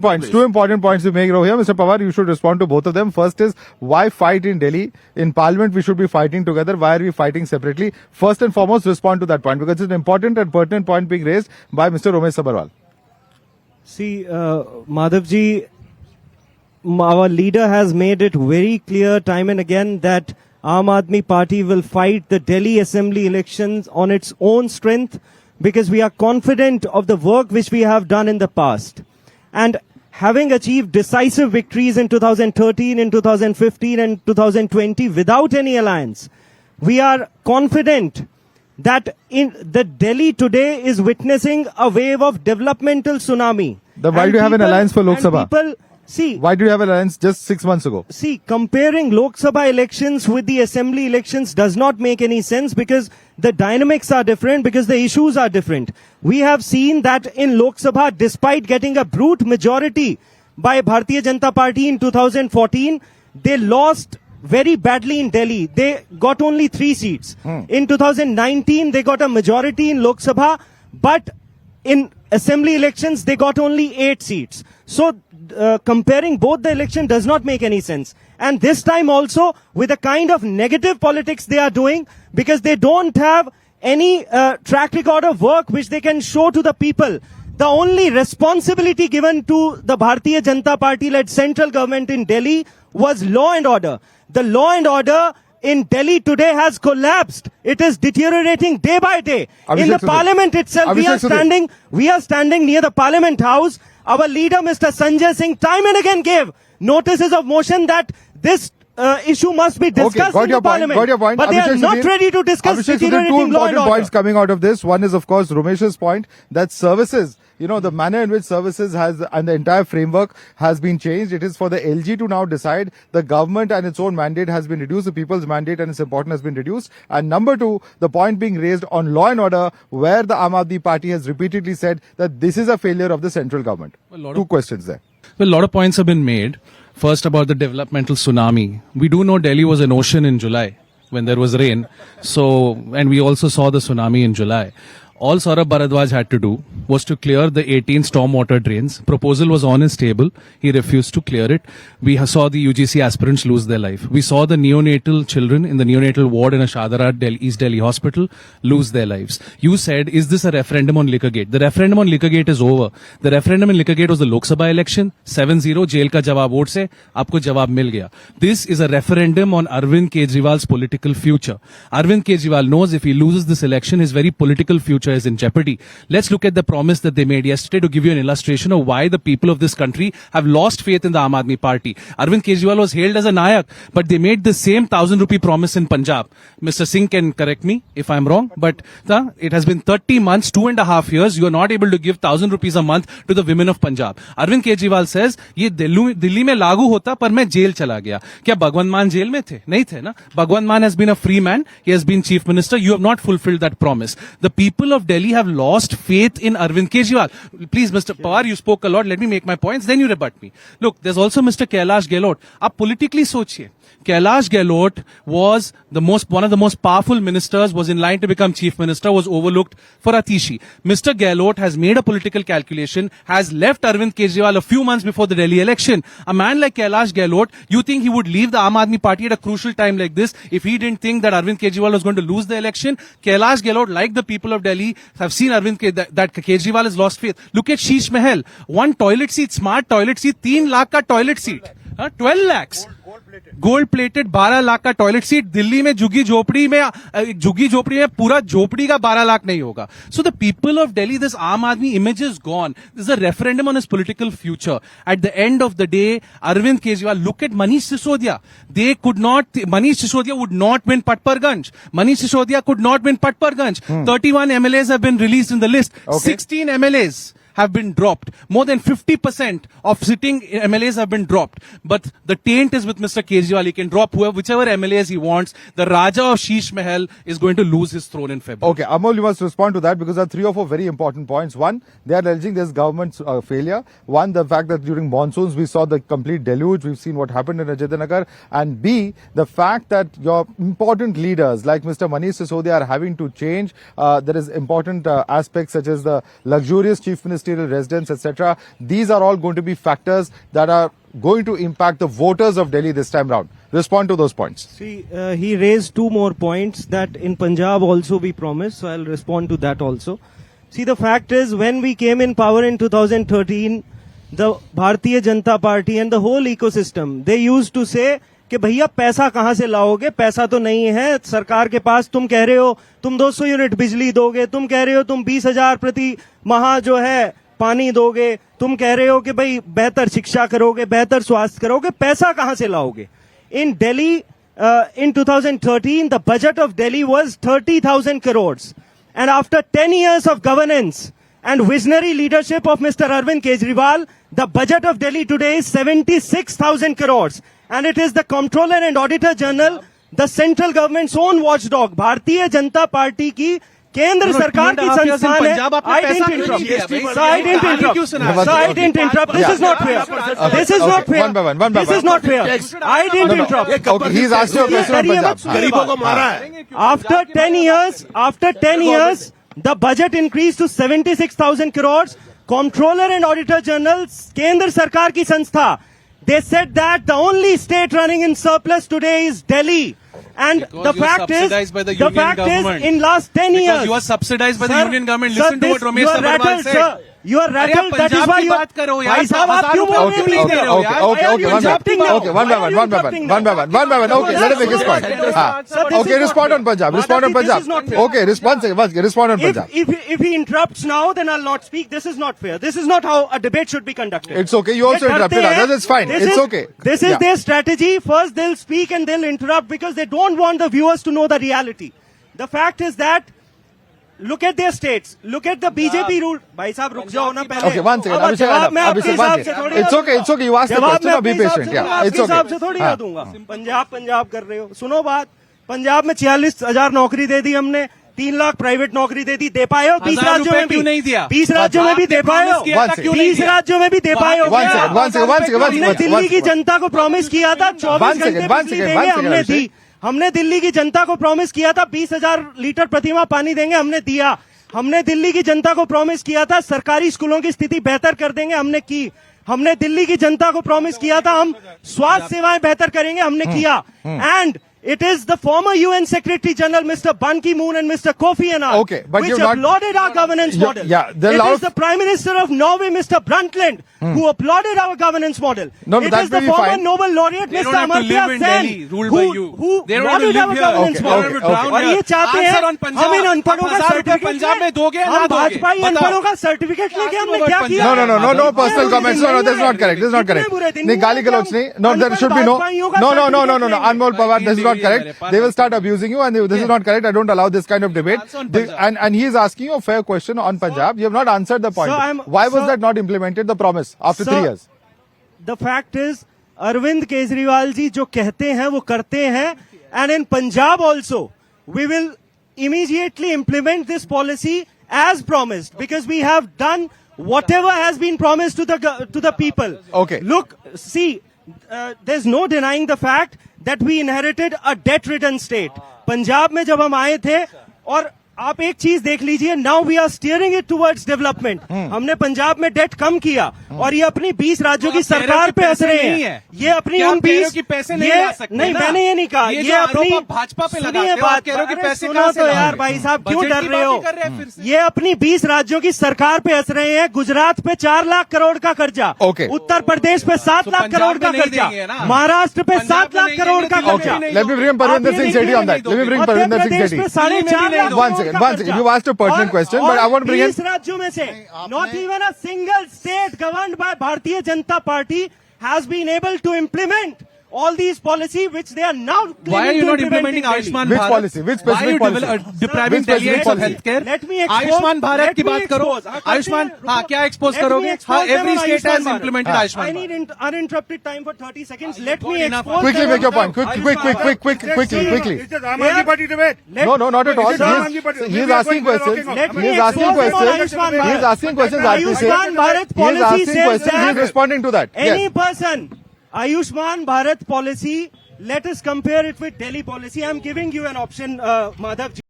Points. Two important points to make over here. Mr. Pawar, you should respond to both of them. First is, why fight in Delhi? In Parliament, we should be fighting together. Why are we fighting separately? First and foremost, respond to that point, because it's an important and pertinent point being raised by Mr. Romesh Sabharwal. See, Madhavji, our leader has made it very clear time and again that Aam Aadmi Party will fight the Delhi Assembly elections on its own strength, because we are confident of the work which we have done in the past. And having achieved decisive victories in 2013, in 2015 and 2020 without any alliance, we are confident that in the Delhi today is witnessing a wave of developmental tsunami. Then why do you have an alliance for Lok Sabha? See, why do you have an alliance just 6 months ago? See, comparing Lok Sabha elections with the assembly elections does not make any sense, because the dynamics are different, because the issues are different. We have seen that in Lok Sabha, despite getting a brute majority by Bharatiya Janata Party in 2014, they lost very badly in Delhi. They got only 3 seats. In 2019, they got a majority in Lok Sabha, but in assembly elections, they got only 8 seats. So, comparing both the election does not make any sense. And this time also, with the kind of negative politics they are doing, because they don't have any track record of work which they can show to the people. The only responsibility given to the Bharatiya Janata Party-led central government in Delhi was law and order. The law and order in Delhi today has collapsed. It is deteriorating day by day. In the parliament itself, we are standing near the parliament house. Our leader, Mr. Sanjay Singh, time and again gave notices of motion that this issue must be discussed in the parliament. Got your point. But they are not ready to discuss deteriorating law and order. Points coming out of this. One is, of course, Romesh's point that services, the manner in which services has and the entire framework has been changed. It is for the LG to now decide. The government and its own mandate has been reduced. The people's mandate and its importance has been reduced. And number two, the point being raised on law and order, where the Aam Aadmi Party has repeatedly said that this is a failure of the central government. Two questions there. Well, a lot of points have been made. First, about the developmental tsunami. We do know Delhi was an ocean in July when there was rain. And we also saw the tsunami in July. All Saurabh Bharadwaj had to do was to clear the 18 stormwater drains. Proposal was on his table. He refused to clear it. We saw the UGC aspirants lose their life. We saw the neonatal children in the neonatal ward in a Shadara East Delhi hospital lose their lives. You said, is this a referendum on Liquorgate? The referendum on Liquorgate is over. The referendum in Liquorgate was the Lok Sabha election. 7-0, jail ka jawab vote se, aapko jawab mil gaya. This is a referendum on Arvind Kejriwal's political future. Arvind Kejriwal knows if he loses this election, his very political future is in jeopardy. Let's look at the promise that they made yesterday to give you an illustration of why the people of this country have lost faith in the Aam Aadmi Party. Arvind Kejriwal was hailed as a Nayak, but they made the same 1,000 rupee promise in Punjab. Mr. Singh can correct me if I'm wrong, but it has been 30 months, 2.5 years, you are not able to give 1,000 rupees a month to the women of Punjab. Arvind Kejriwal says, ये दिल्ली में लागू होता पर मैं jail चला गया. क्या भगवंत मान जेल में थे? नहीं थे ना. Bhagwant Mann has been a free man. He has been chief minister. You have not fulfilled that promise. The people of Delhi have lost faith in Arvind Kejriwal. Please, Mr. Pawar, you spoke a lot. Let me make my points. Then you rebut me. Look, there's also Mr. Kailash Gehlot. आप politically सोचिए. Kailash Gehlot was one of the most powerful ministers, was in line to become chief minister, was overlooked for Atishi. Mr. Gehlot has made a political calculation, has left Arvind Kejriwal a few months before the Delhi election. A man like Kailash Gehlot, you think he would leave the Aam Aadmi Party at a crucial time like this if he didn't think that Arvind Kejriwal was going to lose the election? Kailash Gehlot, like the people of Delhi, have seen that Kejriwal has lost faith. Look at Sheesh Mahal. One toilet seat, smart toilet seat, 3 lakh ka toilet seat. 12 lakhs. Gold plated 12 lakh का toilet seat. Delhi में झुग्गी झोपड़ी में पूरा झोपड़ी का 12 लाख नहीं होगा. So the people of Delhi, this aam aadmi image is gone. This is a referendum on his political future. At the end of the day, Arvind Kejriwal, look at Manish Sisodia. Manish Sisodia would not win Patparganj. Manish Sisodia could not win Patparganj. 31 MLAs have been released in the list. 16 MLAs have been dropped. More than 50% of sitting MLAs have been dropped. But the taint is with Mr. Kejriwal. He can drop whichever MLAs he wants. The Raja of Sheesh Mahal is going to lose his throne in February. Okay, Amol, you must respond to that, because there are 3 or 4 very important points. One, they are alleging this government's failure. One, the fact that during monsoons we saw the complete deluge. We've seen what happened in Rajadarnagar. And B, the fact that your important leaders like Mr. Manish Sisodia are having to change. There is important aspects such as the luxurious chief minister ministerial residence, etc. These are all going to be factors that are going to impact the voters of Delhi this time round. Respond to those points. See, he raised two more points that in Punjab also we promised, so I'll respond to that also. See, the fact is, when we came in power in 2013, the Bharatiya Janata Party and the whole ecosystem, they used to say कि भैया पैसा कहां से लाओगे, पैसा तो नहीं है सरकार के पास, तुम कह रहे हो तुम 200 यूनिट बिजली दोगे, तुम कह रहे हो तुम 20,000 प्रति माह जो है पानी दोगे, तुम कह रहे हो कि भाई बेहतर शिक्षा करोगे, बेहतर स्वास्थ्य करोगे, पैसा कहां से लाओगे. In Delhi, in 2013, the budget of Delhi was 30,000 crores. And after 10 years of governance and visionary leadership of Mr. Arvind Kejriwal, the budget of Delhi today is 76,000 crores. And it is the Comptroller and Auditor General, the central government's own watchdog, Bharatiya Janata Party की केंद्र सरकार की संस्थान है. I didn't interrupt. This is not fair. This is not fair. One by one. This is not fair. I didn't interrupt. Okay, he's asked you a question on Punjab. गरीबों को मारा है. After 10 years, the budget increased to 76,000 crores. Comptroller and Auditor General, केंद्र सरकार की संस्था, they said that the only state running in surplus today is Delhi. And Because the you are fact is, subsidized by the union government. in last 10 years. Because you are subsidized by the Sir, union government. sir, Listen to what this- Ramesh you are Sabharwal rattled, said. sir. You are rattled. That is why you. बात करो यार. भाई साहब, आप क्यों बोल रहे Okay, हैं? okay, Why okay, are okay, you one by interrupting one. now? Okay, one by Why are one, you one by one, interrupting one by now? one, one by one. Okay, let him make his point. Sir, this is Okay, respond not on Punjab. fair. Respond on Madhav ji, this Punjab. is not fair. Okay, respond on Punjab. If he interrupts now, then I'll not speak. This is not fair. This is not how a debate should be conducted. It's okay. You also ये interrupted करते हैं. others. It's fine. This It's is- okay. This is Yeah. their strategy. First, they'll speak and they'll interrupt because they don't want the viewers to know the reality. The fact is that look at their states. Look at the BJP rule. भाई साहब रुक जाओ ना पहले. Okay, one second. अब Abhishek, जवाब मैं आपके Abhishek, हिसाब one से second. थोड़ी It's ना okay. It's okay. You asked the जवाब question. मैं Now अपने be हिसाब patient. से Yeah, दूंगा, it's आपके हिसाब okay. से थोड़ी हाँ. ना दूंगा. पंजाब कर रहे हो. सुनो बात. पंजाब में 46,000 नौकरी दे दी हमने. 3 लाख प्राइवेट नौकरी दे दी. दे पाए हो 20 हजार राज्यों में रुपए क्यों नहीं दिया? 20 राज्यों में भी दे पाए हो. आपने promise किया था, क्यों नहीं 20 दिया? राज्यों में भी दे पाए हो. One second, one second, one second, one हमने second, दिल्ली की one second. जनता को प्रॉमिस किया था 24 One second, घंटे one बिजली second, देंगे. one second, हमने Abhishek. दी. हमने दिल्ली की जनता को प्रॉमिस किया था 20,000 लीटर प्रतिमाह पानी देंगे. हमने दिया. हमने दिल्ली की जनता को प्रॉमिस किया था सरकारी स्कूलों की स्थिति बेहतर कर देंगे. हमने की. हमने दिल्ली की जनता को प्रॉमिस किया था हम स्वास्थ्य सेवाएं बेहतर करेंगे. हमने किया. And it is the former UN Secretary General Mr. Ban Ki-moon and Mr. Kofi Annan Okay, but which you've not- applauded our governance Yeah, model. yeah, there are It lot is of- the Prime Minister of Norway, Mr. Brundtland, who applauded our governance model. No, It that is the may be former fine. Nobel laureate, They Mr. don't have to Amartya live in Sen, Delhi, ruled who, by you. who They don't have to lauded live our here. governance Okay, model. okay, They don't have to drown और here. ये चाहते Answer हैं on Punjab. हम इन अनपढ़ों का 1000 रुपए certificate Punjab में दोगे या हम ना दोगे? भाजपा इन बताओ। अनपढ़ों का सर्टिफिकेट लेके हमने Ask क्या about किया? Punjab. No personal comments. No, this is not correct. This is not correct. नहीं गाली गलौच नहीं. No, there should be no. No. Anmol Pawar, this is not correct. They will start abusing you, and this is not correct. I don't allow this kind of debate. Answer on Punjab. And he is asking you a fair question on Punjab. You have not answered the point. Why was that not implemented? The promise after 3 years. The fact is, Arvind Kejriwal ji जो कहते हैं वो करते हैं. And in Punjab also, we will immediately implement this policy as promised because we have done whatever has been promised to the people. Okay. Look, see, there's no denying the fact that we inherited a debt-ridden state. Punjab में जब हम आए थे और आप एक चीज देख लीजिए, now we are steering it towards development. हमने पंजाब में डेट कम किया और ये अपनी 20 राज्यों की सरकार पे हंस रहे हैं. ये अपनी उन 20 पैसे नहीं ला सकते नहीं, ना? मैंने ये नहीं कहा. ये ये जो आरोप अपनी आप भाजपा पे लगाते सुनिए हो, बात. आप कह रहे हो कि अरे पैसे सुनो कहाँ से तो लाओगे? यार भाई साहब क्यों बजट डर की रहे हो? बातें कर रहे हैं फिर से। ये अपनी 20 राज्यों की सरकार पे हंस रहे हैं. गुजरात पे 4 लाख करोड़ का कर्जा. Okay. उत्तर प्रदेश पे 7 तो लाख पंजाब करोड़ में का नहीं कर्जा. देंगे ना? महाराष्ट्र पे पंजाब 7 में लाख नहीं करोड़ का देंगे, कर्जा. Okay. Let me bring Parvinder Singh Sethi on that. Let me bring Parvinder Singh Sethi. 4.5 lakh One second. You asked a pertinent question, but I want to bring in. 20 राज्यों में से not even a single state governed by Bharatiya Janata Party has been able to implement all these policy which they are now claiming Why are you to not implement implementing in Delhi. Ayushman Which Bharat? policy? Which Why are specific you policy? depriving Which specific Delhiites of policy? healthcare? Let me expose- Ayushman Bharat let की me बात करो. expose. हाँ, आयुष्मान करते हैं, हाँ रुको. क्या expose Let me करोगे? expose हाँ, them every on state has Ayushman implemented Bharat. Ayushman I Bharat. need uninterrupted time for 30 seconds. Let got me enough. expose Quickly them make your on point. Quickly. Is it Ram Aadmi Party debate? No, not at all. Is it Ram Aadmi Party? He's We are asking going- we are questions. walking Let off. me He's asking expose them on questions. Ayushman Bharat. He's asking questions. Ayushman Bharat He's policy asking says questions. that He's responding to that. any Yes. person, Ayushman Bharat policy, let us compare it with Delhi policy. I'm giving you an option, Madhav ji.